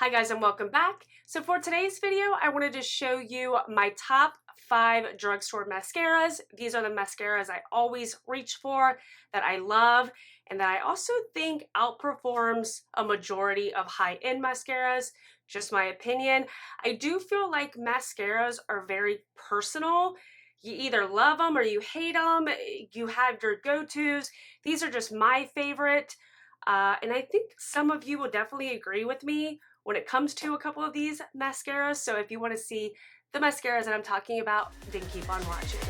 Hi guys and welcome back. So for today's video, I wanted to show you my top 5 drugstore mascaras. These are the mascaras I always reach for, that I love, and that I also think outperforms a majority of high-end mascaras. Just my opinion. I do feel like mascaras are very personal. You either love them or you hate them. You have your go-tos. These are just my favorite. And I think some of you will definitely agree with me when it comes to a couple of these mascaras. So if you want to see the mascaras that I'm talking about, then keep on watching.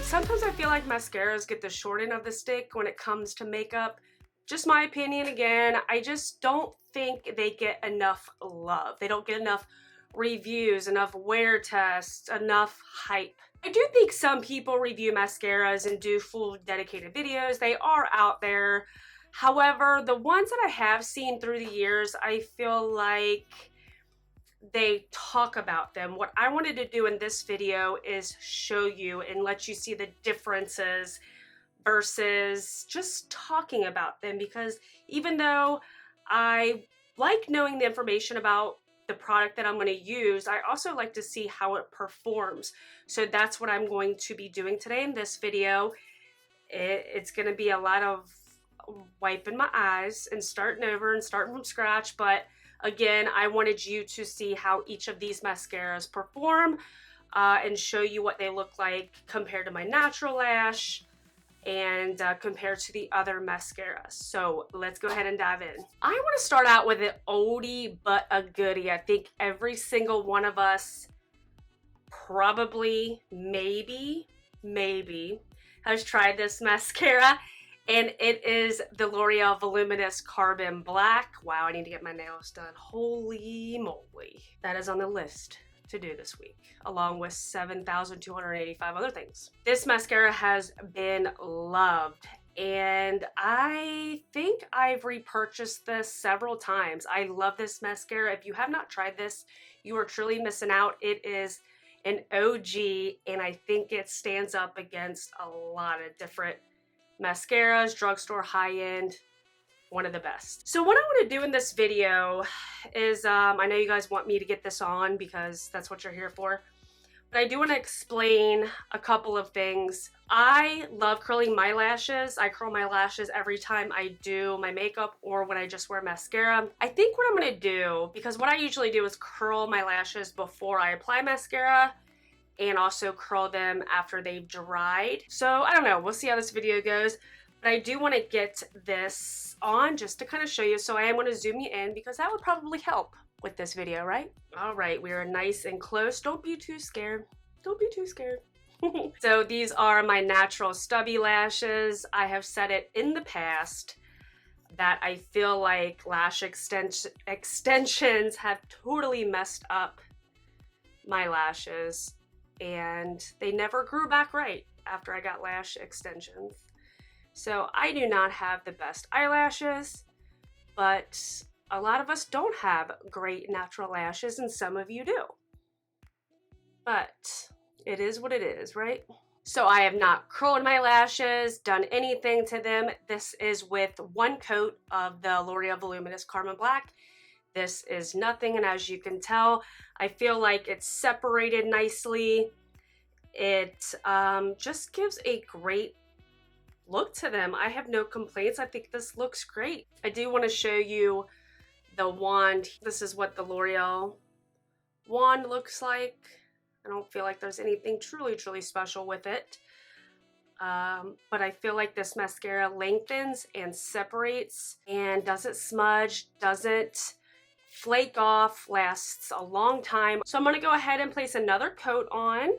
Sometimes I feel like mascaras get the short end of the stick when it comes to makeup. Just my opinion again. I just don't think they get enough love. They don't get enough reviews, enough wear tests, enough hype. I do think some people review mascaras and do full dedicated videos. They are out there. However, the ones that I have seen through the years, I feel like they talk about them. What I wanted to do in this video is show you and let you see the differences versus just talking about them, because even though I like knowing the information about the product that I'm going to use, I also like to see how it performs. So that's what I'm going to be doing today in this video. It's going to be a lot of wiping my eyes and starting over and starting from scratch. But again, I wanted you to see how each of these mascaras perform and show you what they look like compared to my natural lash and compared to the other mascaras. So let's go ahead and dive in. I want to start out with an oldie but a goodie. I think every single one of us probably, maybe has tried this mascara, and it is the L'Oreal Voluminous Carbon Black. Wow, I need to get my nails done. Holy moly. That is on the list to do this week, along with 7,285 other things. This mascara has been loved, and I think I've repurchased this several times. I love this mascara. If you have not tried this, you are truly missing out. It is an OG, and I think it stands up against a lot of different mascaras, drugstore, high-end. One of the best. So what I want to do in this video is, I know you guys want me to get this on because that's what you're here for, but I do want to explain a couple of things. I love curling my lashes. I curl my lashes every time I do my makeup or when I just wear mascara. I think what I'm going to do, because what I usually do is curl my lashes before I apply mascara and also curl them after they've dried. So I don't know, we'll see how this video goes. But I do want to get this on just to kind of show you. So I am going to zoom you in because that would probably help with this video, right? All right, we are nice and close. Don't be too scared. Don't be too scared. So these are my natural stubby lashes. I have said it in the past that I feel like lash extensions have totally messed up my lashes, and they never grew back right after I got lash extensions. So I do not have the best eyelashes, but a lot of us don't have great natural lashes, and some of you do. But it is what it is, right? So I have not curled my lashes, done anything to them. This is with one coat of the L'Oreal Voluminous Carbon Black. This is nothing, and as you can tell, I feel like it's separated nicely. It just gives a great look to them. I have no complaints. I think this looks great. I do want to show you the wand. This is what the L'Oreal wand looks like. I don't feel like there's anything truly special with it. But I feel like this mascara lengthens and separates and doesn't smudge, doesn't flake off, lasts a long time. So I'm going to go ahead and place another coat on.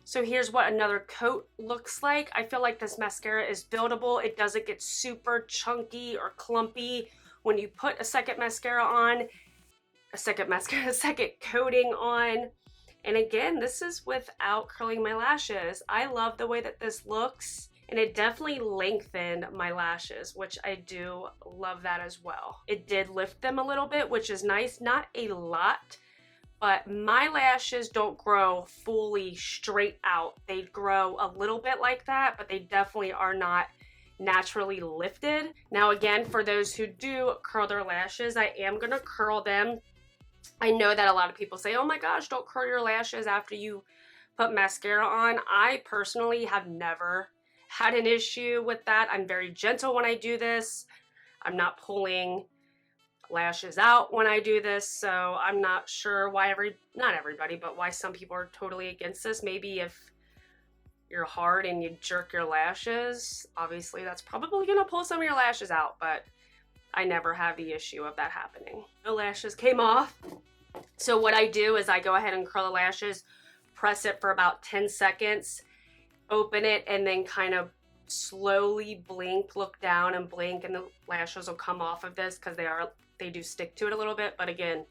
So here's what another coat looks like. I feel like this mascara is buildable. It doesn't get super chunky or clumpy when you put a second mascara on, a second coating on. And again, this is without curling my lashes. I love the way that this looks, and it definitely lengthened my lashes, which I do love that as well. It did lift them a little bit, which is nice. Not a lot, but my lashes don't grow fully straight out. They grow a little bit like that, but they definitely are not naturally lifted. Now again, for those who do curl their lashes, I am gonna curl them. I know that a lot of people say, oh my gosh, don't curl your lashes after you put mascara on. I personally have never had an issue with that. I'm very gentle when I do this. I'm not pulling lashes out when I do this, so I'm not sure why not everybody, but why some people are totally against this. Maybe if you're hard and you jerk your lashes, obviously that's probably gonna pull some of your lashes out, but I never have the issue of that happening. The lashes came off. So what I do is I go ahead and curl the lashes, press it for about 10 seconds, open it, and then kind of slowly blink, look down and blink, and the lashes will come off of this because they do stick to it a little bit. But again,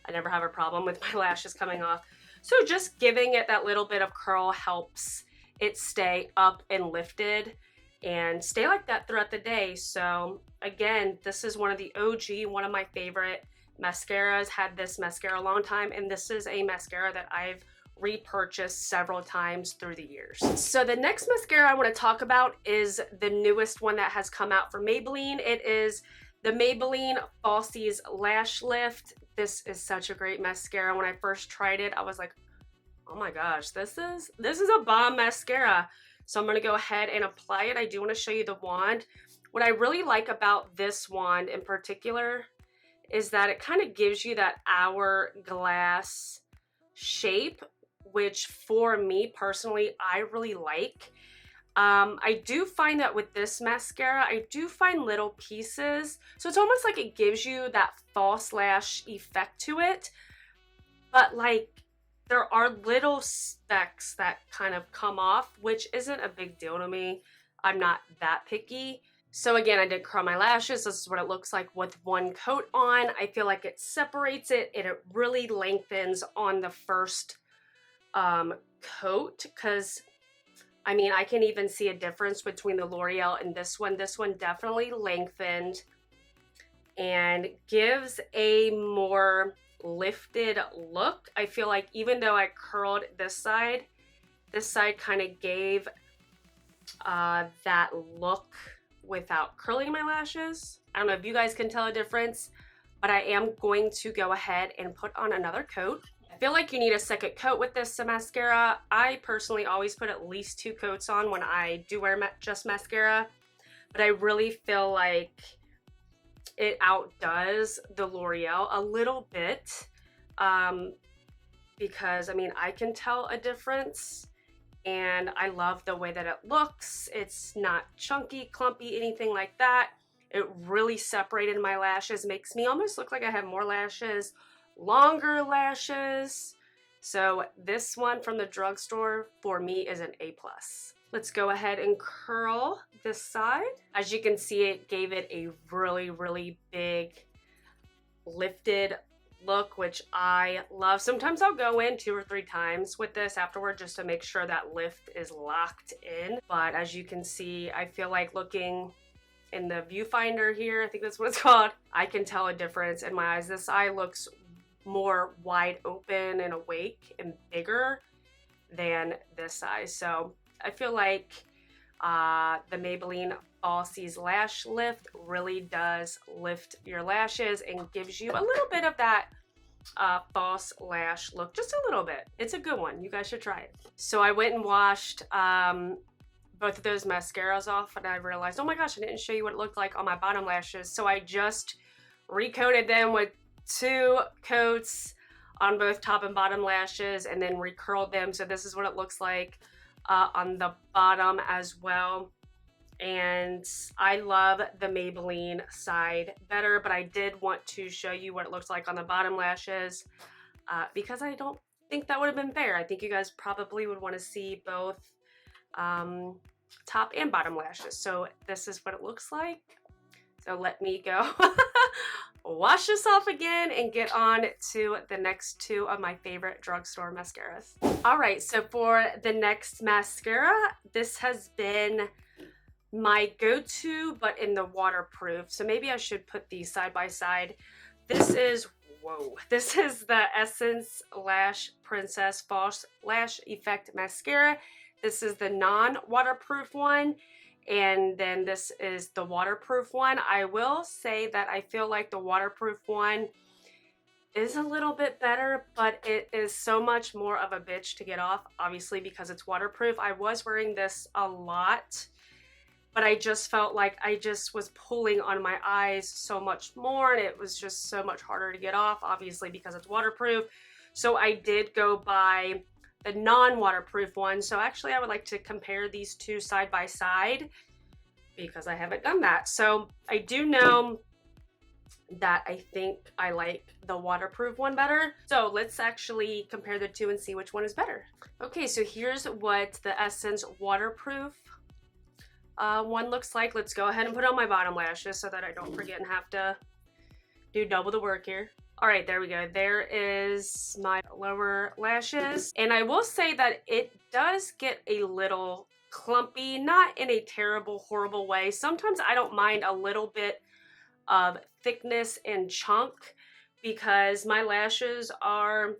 I never have a problem with my lashes coming off. So just giving it that little bit of curl helps it stay up and lifted and stay like that throughout the day. So again, this is one of the OG, one of my favorite mascaras. Had this mascara a long time, and this is a mascara that I've repurchased several times through the years. So the next mascara I want to talk about is the newest one that has come out for Maybelline. It is the Maybelline Falsies Lash Lift. This is such a great mascara. When I first tried it, I was like, oh my gosh, this is a bomb mascara. So I'm gonna go ahead and apply it. I do want to show you the wand. What I really like about this wand in particular is that it kind of gives you that hourglass shape, which for me personally, I really like. I do find that with this mascara, I do find little pieces. So it's almost like it gives you that false lash effect to it. But like, there are little specks that kind of come off, which isn't a big deal to me. I'm not that picky. So again, I did curl my lashes. This is what it looks like with one coat on. I feel like it separates it and it really lengthens on the first coat, because I mean, I can even see a difference between the L'Oreal and this one. This one definitely lengthened and gives a more lifted look. I feel like even though I curled this side kind of gave that look without curling my lashes. I don't know if you guys can tell a difference, but I am going to go ahead and put on another coat. I feel like you need a second coat with this mascara. I personally always put at least 2 coats on when I do wear just mascara, but I really feel like it outdoes the L'Oreal a little bit, because I mean, I can tell a difference and I love the way that it looks. It's not chunky, clumpy, anything like that. It really separated my lashes, makes me almost look like I have more lashes, longer lashes. So this one from the drugstore for me is an A+. Let's go ahead and curl this side. As you can see, it gave it a really, really big lifted look, which I love. Sometimes I'll go in 2 or 3 times with this afterward just to make sure that lift is locked in. But as you can see, I feel like looking in the viewfinder here, I think that's what it's called, I can tell a difference in my eyes. This eye looks more wide open and awake and bigger than this eye. So I feel like the Maybelline Falsies Lash Lift really does lift your lashes and gives you a little bit of that false lash look, just a little bit. It's a good one. You guys should try it. So I went and washed both of those mascaras off, and I realized, oh my gosh, I didn't show you what it looked like on my bottom lashes. So I just recoated them with 2 coats on both top and bottom lashes and then recurled them. So this is what it looks like on the bottom as well. And I love the Maybelline side better, but I did want to show you what it looks like on the bottom lashes because I don't think that would have been fair. I think you guys probably would want to see both top and bottom lashes. So this is what it looks like. So let me go wash this off again and get on to the next 2 of my favorite drugstore mascaras. All right, so for the next mascara, this has been my go-to, but in the waterproof. So maybe I should put these side by side. This is whoa. This is the Essence Lash Princess False Lash Effect Mascara. This is the non-waterproof one. And then this is the waterproof one. I will say that I feel like the waterproof one is a little bit better, but it is so much more of a bitch to get off, obviously, because it's waterproof. I was wearing this a lot, but I just felt like I just was pulling on my eyes so much more, and it was just so much harder to get off, obviously, because it's waterproof. So I did go by the non-waterproof one. So actually, I would like to compare these two side by side because I haven't done that. So I do know that I think I like the waterproof one better. So let's actually compare the two and see which one is better. Okay, so here's what the Essence waterproof one looks like. Let's go ahead and put on my bottom lashes so that I don't forget and have to do double the work here. All right, there we go. There is my lower lashes. And I will say that it does get a little clumpy, not in a terrible, horrible way. Sometimes I don't mind a little bit of thickness and chunk because my lashes are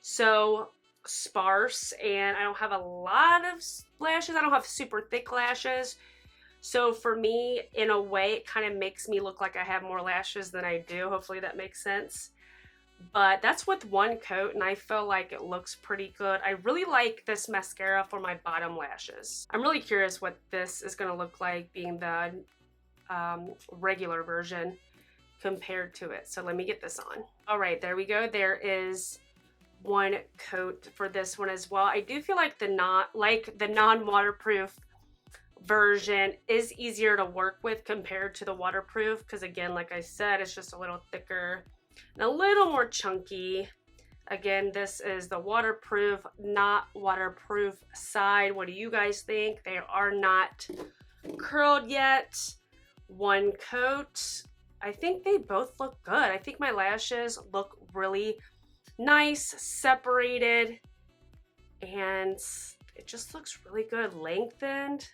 so sparse and I don't have a lot of lashes. I don't have super thick lashes. So for me, in a way, it kind of makes me look like I have more lashes than I do. Hopefully that makes sense. But that's with one coat and I feel like it looks pretty good. I really like this mascara for my bottom lashes. I'm really curious what this is going to look like being the regular version compared to it. So let me get this on. All right, there we go. There is one coat for this one as well. I do feel like the non-waterproof version is easier to work with compared to the waterproof because again, like I said, it's just a little thicker and a little more chunky. Again, this is the waterproof, not waterproof side. What do you guys think? They are not curled yet. One coat. I think they both look good. I think my lashes look really nice, separated, and it just looks really good, lengthened.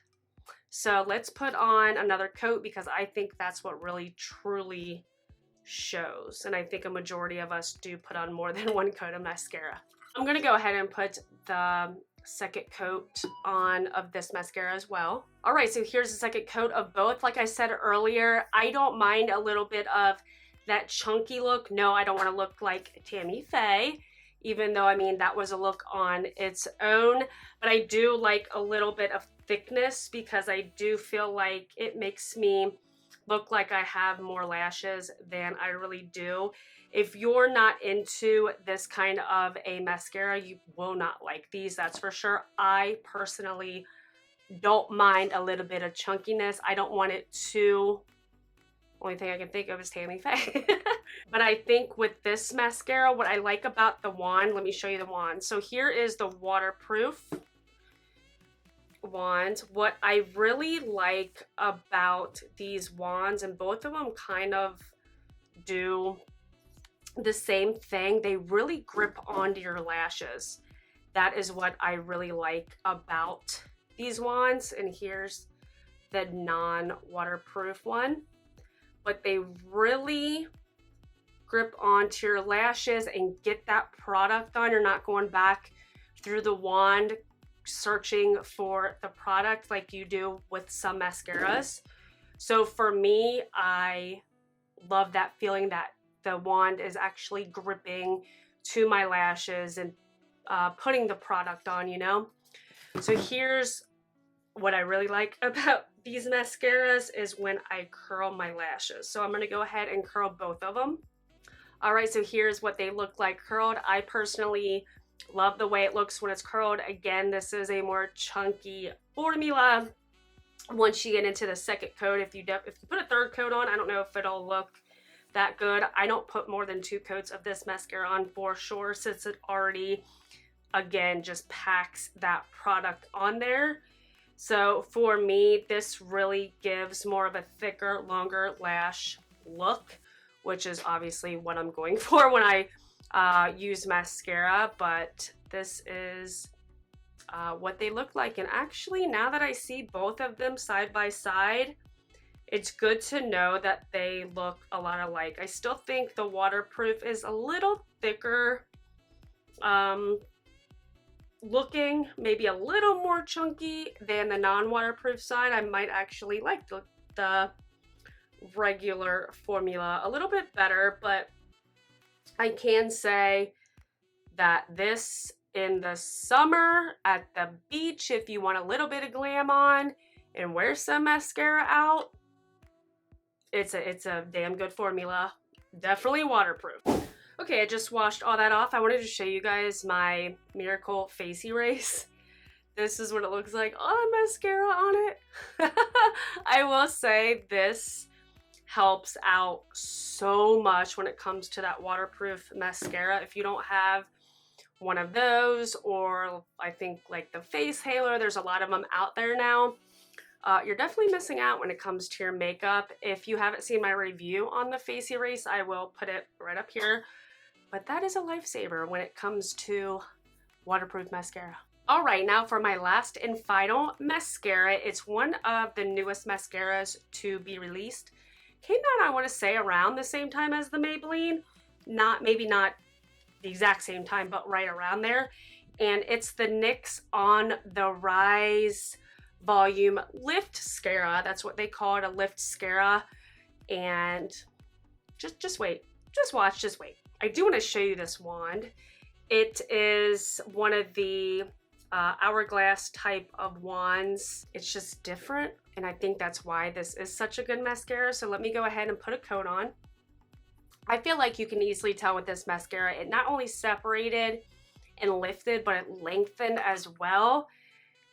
So let's put on another coat because I think that's what really truly shows. And I think a majority of us do put on more than one coat of mascara. I'm gonna go ahead and put the second coat on of this mascara as well. All right, so here's the second coat of both. Like I said earlier, I don't mind a little bit of that chunky look. No, I don't want to look like Tammy Faye, even though, I mean, that was a look on its own. But I do like a little bit of thickness because I do feel like it makes me look like I have more lashes than I really do. If you're not into this kind of a mascara, you will not like these, that's for sure. I personally don't mind a little bit of chunkiness. I don't want it to, only thing I can think of is Tammy Faye. But I think with this mascara, what I like about the wand, let me show you the wand. So here is the waterproof wand. What I really like about these wands, and both of them kind of do the same thing, they really grip onto your lashes. That is what I really like about these wands. And here's the non-waterproof one. But they really grip onto your lashes and get that product on. You're not going back through the wand searching for the product like you do with some mascaras. So for me, I love that feeling that the wand is actually gripping to my lashes and putting the product on, you know? So here's what I really like about these mascaras is when I curl my lashes. So I'm going to go ahead and curl both of them. All right, so here's what they look like curled. I personally love the way it looks when it's curled. Again, this is a more chunky formula. Once you get into the second coat, if you put a third coat on, I don't know if it'll look that good. I don't put more than 2 coats of this mascara on for sure, since it already, again, just packs that product on there. So for me, this really gives more of a thicker, longer lash look, which is obviously what I'm going for when I use mascara. But this is what they look like. And actually, now that I see both of them side by side, it's good to know that they look a lot alike. I still think the waterproof is a little thicker looking, maybe a little more chunky than the non-waterproof side. I might actually like the regular formula a little bit better, but I can say that this in the summer at the beach, if you want a little bit of glam on and wear some mascara out, it's a damn good formula. Definitely waterproof. Okay, I just washed all that off. I wanted to show you guys my Miracle Face Erase. This is what it looks like on mascara on it. I will say this helps out so much when it comes to that waterproof mascara. If you don't have one of those, or I think like the face hailer, there's a lot of them out there now. You're definitely missing out when it comes to your makeup. If you haven't seen my review on the face erase, I will put it right up here. But that is a lifesaver when it comes to waterproof mascara. All right, now for my last and final mascara. It's one of the newest mascaras to be released. Came out, I want to say, around the same time as the Maybelline. Maybe not the exact same time, but right around there. And it's the NYX On The Rise Volume Lift Mascara. That's what they call it, a lift mascara. And just wait, just watch, just wait. I do want to show you this wand. It is one of the hourglass type of wands. It's just different, and I think that's why this is such a good mascara. So let me go ahead and put a coat on. I feel like you can easily tell with this mascara, it not only separated and lifted, but it lengthened as well.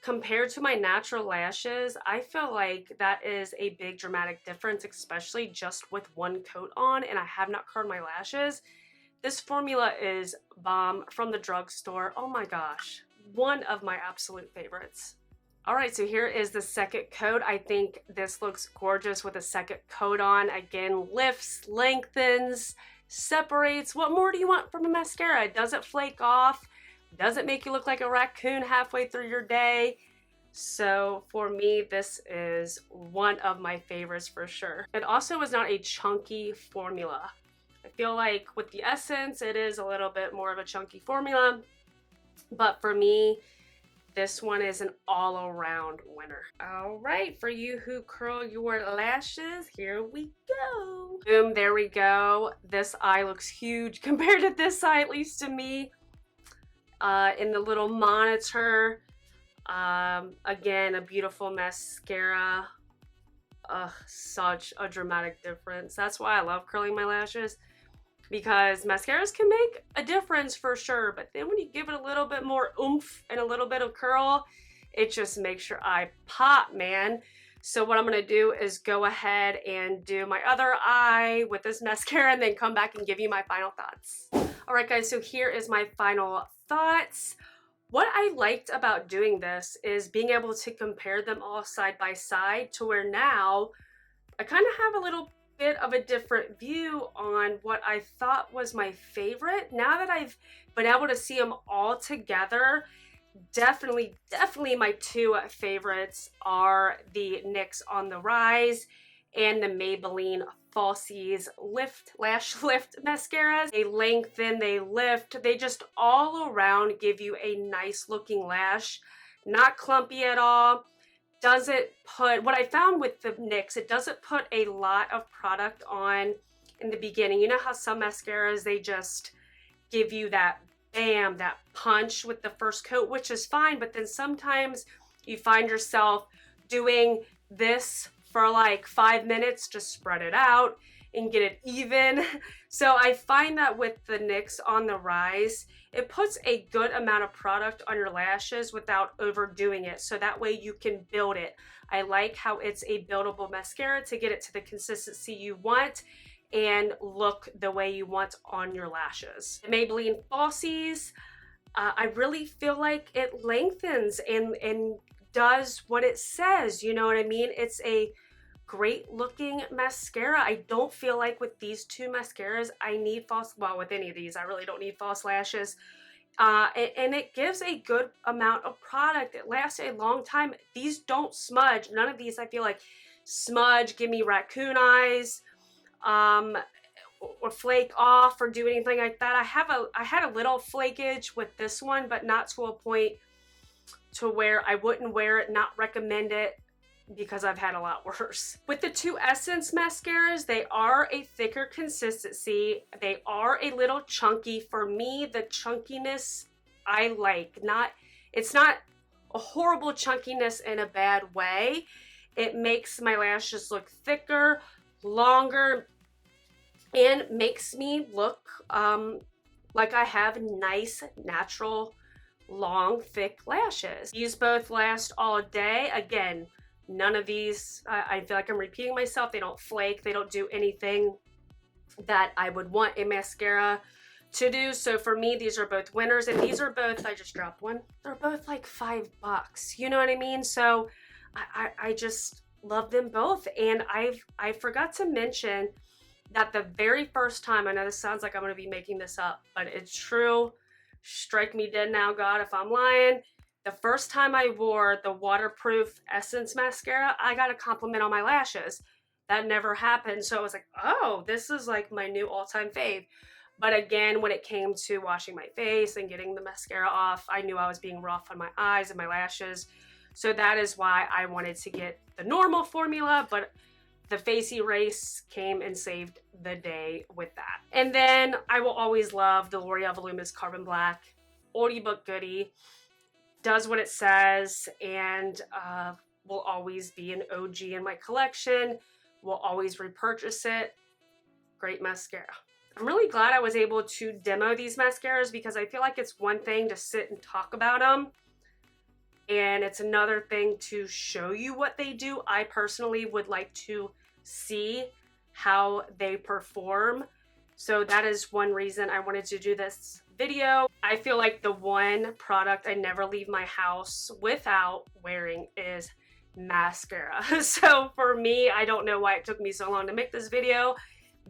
Compared to my natural lashes, I feel like that is a big dramatic difference, especially just with one coat on, and I have not curled my lashes. This formula is bomb from the drugstore. Oh my gosh, one of my absolute favorites. All right, so here is the second coat. I think this looks gorgeous with a second coat on. Again, lifts, lengthens, separates. What more do you want from a mascara? It doesn't flake off, doesn't make you look like a raccoon halfway through your day. So for me, this is one of my favorites for sure. It also is not a chunky formula. I feel like with the Essence, it is a little bit more of a chunky formula, but for me, this one is an all-around winner. All right, for you who curl your lashes, here we go. Boom, there we go. This eye looks huge compared to this eye, at least to me. In the little monitor, again, a beautiful mascara. Such a dramatic difference. That's why I love curling my lashes, because mascaras can make a difference for sure, but then when you give it a little bit more oomph and a little bit of curl, it just makes your eye pop, man. So what I'm gonna do is go ahead and do my other eye with this mascara and then come back and give you my final thoughts. All right, guys, so here is my final thoughts. What I liked about doing this is being able to compare them all side by side to where now I kind of have a little bit of a different view on what I thought was my favorite. Now that I've been able to see them all together, definitely my two favorites are the NYX On The Rise and the Maybelline Falsies Lash Lift Mascaras. They lengthen, they lift, they just all around give you a nice looking lash. Not clumpy at all. Doesn't put, what I found with the NYX, it doesn't put a lot of product on in the beginning. You know how some mascaras, they just give you that bam, that punch with the first coat, which is fine, but then sometimes you find yourself doing this for like 5 minutes, just spread it out and get it even. So I find that with the NYX On The Rise, it puts a good amount of product on your lashes without overdoing it, so that way you can build it. I like how it's a buildable mascara to get it to the consistency you want and look the way you want on your lashes. The Maybelline Falsies, I really feel like it lengthens and does what it says, you know what I mean? It's a great looking mascara. I don't feel like with these two mascaras I need false, well, with any of these I really don't need false lashes, and it gives a good amount of product. It lasts a long time. These don't smudge. None of these I feel like smudge, give me raccoon eyes, or flake off or do anything like that. I had a little flakage with this one, but not to a point to where I wouldn't wear it, not recommend it, because I've had a lot worse. With the two Essence mascaras, they are a thicker consistency. They are a little chunky. For me, the chunkiness I like. It's not a horrible chunkiness in a bad way. It makes my lashes look thicker, longer, and makes me look like I have nice, natural, long, thick lashes. These both last all day. Again, none of these, I feel like I'm repeating myself. They don't flake. They don't do anything that I would want a mascara to do. So for me, these are both winners. And these are both, I just dropped one. They're both like $5. You know what I mean? So I just love them both. And I forgot to mention that the very first time, I know this sounds like I'm going to be making this up, but it's true. Strike me dead now, God, if I'm lying. The first time I wore the waterproof Essence mascara, I got a compliment on my lashes. That never happened. So I was like, oh, this is like my new all-time fave. But again, when it came to washing my face and getting the mascara off, I knew I was being rough on my eyes and my lashes. So that is why I wanted to get the normal formula, but the face erase came and saved the day with that. And then I will always love the L'Oreal Voluminous Carbon Black. Oldie but goodie. Does what it says, and will always be an OG in my collection. Will always repurchase it. Great mascara. I'm really glad I was able to demo these mascaras, because I feel like it's one thing to sit and talk about them, and it's another thing to show you what they do. I personally would like to see how they perform. So that is one reason I wanted to do this video. I feel like the one product I never leave my house without wearing is mascara. So for me, I don't know why it took me so long to make this video,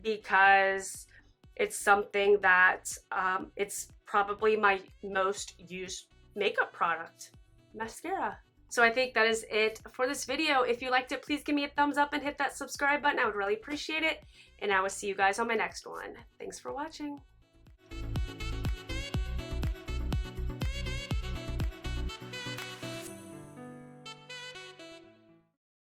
because it's something that it's probably my most used makeup product, mascara. So I think that is it for this video. If you liked it, please give me a thumbs up and hit that subscribe button. I would really appreciate it. And I will see you guys on my next one. Thanks for watching.